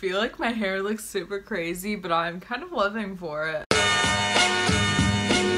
feel like my hair looks super crazy, but I'm kind of living for it.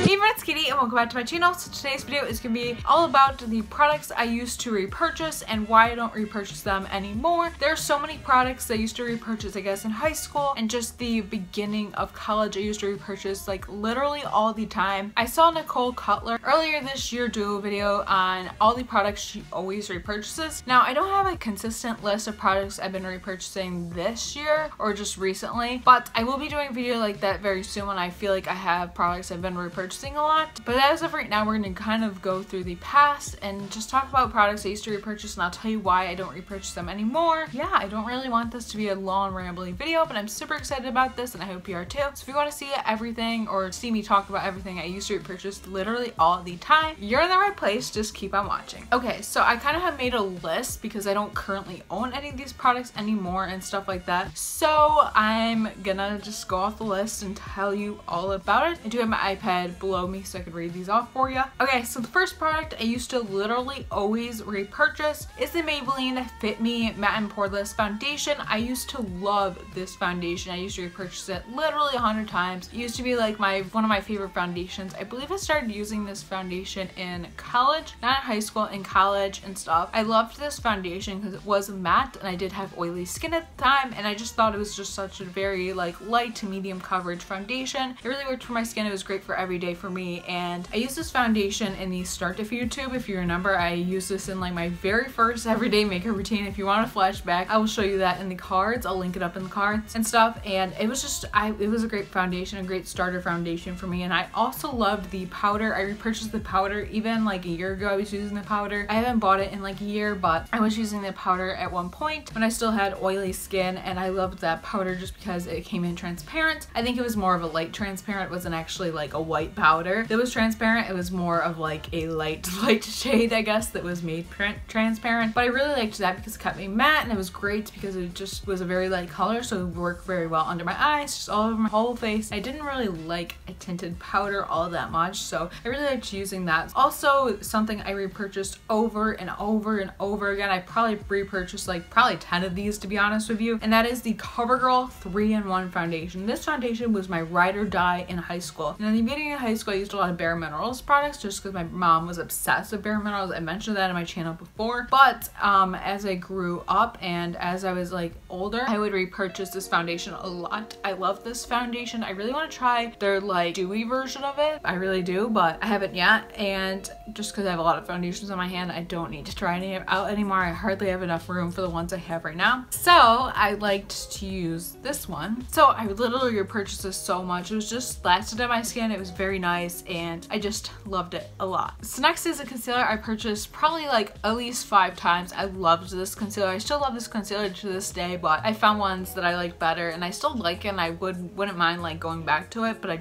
Hey everyone, it's Katie and welcome back to my channel. So today's video is going to be all about the products I used to repurchase and why I don't repurchase them anymore. There are so many products I used to repurchase, I guess, in high school and just the beginning of college. I used to repurchase like literally all the time. I saw Nicole Cutler earlier this year do a video on all the products she always repurchases. Now, I don't have a consistent list of products I've been repurchasing this year or just recently, but I will be doing a video like that very soon when I feel like I have products I've been repurchasing a lot. But as of right now, we're going to kind of go through the past and just talk about products I used to repurchase, and I'll tell you why I don't repurchase them anymore. Yeah, I don't really want this to be a long rambling video, but I'm super excited about this and I hope you are too. So if you want to see everything or see me talk about everything I used to repurchase literally all the time, you're in the right place. Just keep on watching. Okay, so I kind of have made a list because I don't currently own any of these products anymore and stuff like that. So I'm gonna just go off the list and tell you all about it. I do have my iPad below me so I could read these off for you. Okay, so the first product I used to literally always repurchase is the Maybelline Fit Me Matte and Poreless Foundation. I used to love this foundation. I used to repurchase it literally 100 times. It used to be like one of my favorite foundations. I believe I started using this foundation in college, not in high school, in college and stuff. I loved this foundation because it was matte and I did have oily skin at the time, and I just thought it was just such a very like light to medium coverage foundation. It really worked for my skin. It was great for every day for me, and I used this foundation in the Start to YouTube. If you remember, I used this in like my very first everyday makeup routine. If you want a flashback, I will show you that in the cards. I'll link it up in the cards and stuff, and it was just it was a great foundation, a great starter foundation for me. And I also loved the powder. I repurchased the powder even like a year ago. I was using the powder. I haven't bought it in like a year, but I was using the powder at one point when I still had oily skin, and I loved that powder just because it came in transparent. I think it was more of a light transparent. It wasn't actually like a white powder that was transparent. It was more of like a light shade, I guess, that was made transparent. But I really liked that because it kept me matte, and it was great because it just was a very light color, so it would work very well under my eyes, just all over my whole face. I didn't really like a tinted powder all that much, so I really liked using that. Also, something I repurchased over and over and over again. I probably repurchased like probably 10 of these, to be honest with you, and that is the CoverGirl 3-in-1 foundation. This foundation was my ride or die in high school. And in the beginning of high school, I used a lot of Bare Minerals products just because my mom was obsessed with Bare Minerals. I mentioned that in my channel before, but as I grew up and as I was like older, I would repurchase this foundation a lot. I love this foundation. I really want to try their like dewy version of it. I really do, but I haven't yet, and just because I have a lot of foundations on my hand, I don't need to try any out anymore. I hardly have enough room for the ones I have right now, so I liked to use this one. So I literally repurchased this so much. It was just lasted on my skin. It was very nice and I just loved it a lot. So next is a concealer I purchased probably like at least 5 times. I loved this concealer. I still love this concealer to this day, but I found ones that I like better, and I still like it, and I wouldn't mind like going back to it, but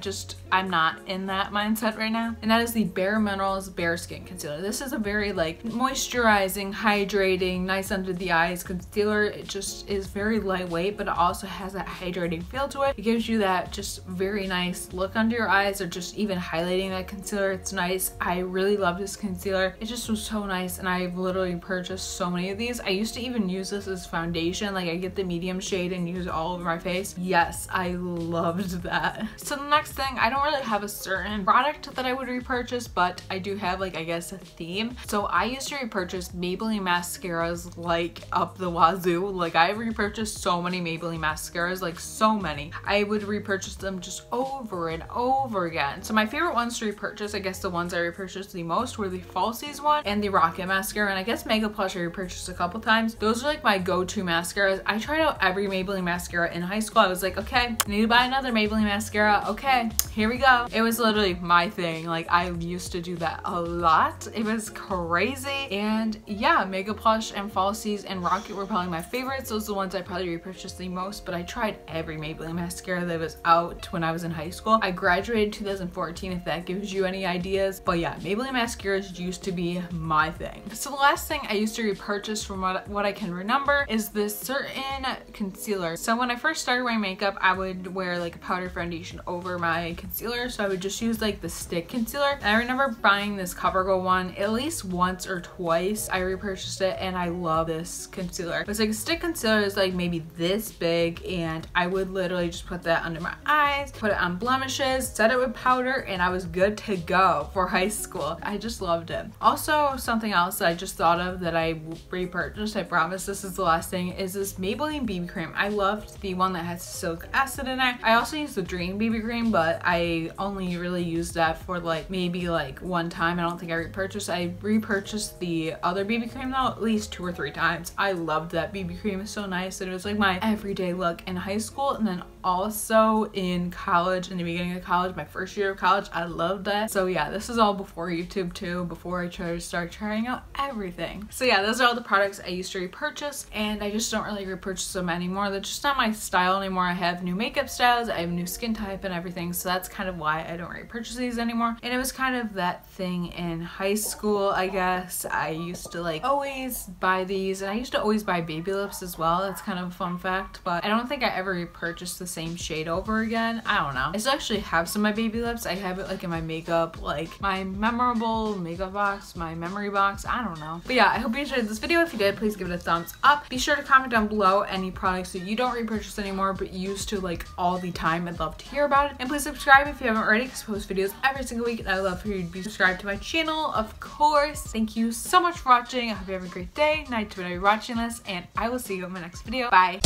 I'm not in that mindset right now. And that is the Bare Minerals Bare Skin Concealer. This is a very like moisturizing, hydrating, nice under the eyes concealer. It just is very lightweight, but it also has that hydrating feel to it. It gives you that just very nice look under your eyes, or just even highlighting that concealer. It's nice. I really love this concealer. It just was so nice, and I've literally purchased so many of these. I used to even use this as foundation. Like I get the medium shade and use it all over my face. Yes, I loved that. So the next thing, I don't really have a certain product that I would repurchase, but I do have like, I guess, a theme. So I used to repurchase Maybelline mascaras like up the wazoo. Like I repurchased so many Maybelline mascaras, like so many. I would repurchase them just over and over again. So my favorite ones to repurchase, I guess the ones I repurchased the most, were the Falsies one and the Rocket mascara, and I guess Mega Plush I repurchased a couple times. Those are like my go-to mascaras. I tried out every Maybelline mascara in high school. I was like, okay, I need to buy another Maybelline mascara. Okay, here we go. It was literally my thing. Like I used to do that a lot. It was crazy. And yeah, Mega Plush and Falsies and Rocket were probably my favorites. Those are the ones I probably repurchased the most, but I tried every Maybelline mascara that was out when I was in high school. I graduated in 2014 2014, if that gives you any ideas. But yeah, Maybelline mascaras used to be my thing. So the last thing I used to repurchase from what I can remember is this certain concealer. So when I first started wearing makeup, I would wear like a powder foundation over my concealer, so I would just use like the stick concealer. And I remember buying this CoverGirl one at least once or twice. I repurchased it and I love this concealer. It's like a stick concealer is like maybe this big, and I would literally just put that under my eyes, put it on blemishes, set it with powder, and I was good to go for high school. I just loved it. Also, something else that I just thought of that I repurchased, I promise this is the last thing, is this Maybelline BB cream. I loved the one that has silic acid in it. I also used the Dream BB cream, but I only really used that for like maybe like one time. I don't think I repurchased. I repurchased the other BB cream though at least 2 or 3 times. I loved that BB cream. It's so nice, and it was like my everyday look in high school, and then also in college, in the beginning of college, my first year of college. I loved that. So yeah, this is all before YouTube too, before I start trying out everything. So yeah, those are all the products I used to repurchase, and I just don't really repurchase them anymore. They're just not my style anymore. I have new makeup styles, I have new skin type and everything, so that's kind of why I don't repurchase these anymore. And it was kind of that thing in high school, I guess. I used to like always buy these, and I used to always buy baby lips as well. That's kind of a fun fact, but I don't think I ever repurchased the same shade over again. I don't know. I still actually have some of my baby lips. I have it like in my makeup, like my memorable makeup box, my memory box. I don't know. But yeah, I hope you enjoyed this video. If you did, please give it a thumbs up. Be sure to comment down below any products that you don't repurchase anymore but used to like all the time. I'd love to hear about it. And please subscribe if you haven't already, because I post videos every single week, and I'd love for you to be subscribed to my channel, of course. Thank you so much for watching. I hope you have a great day, night to whenever you're watching this, and I will see you in my next video. Bye.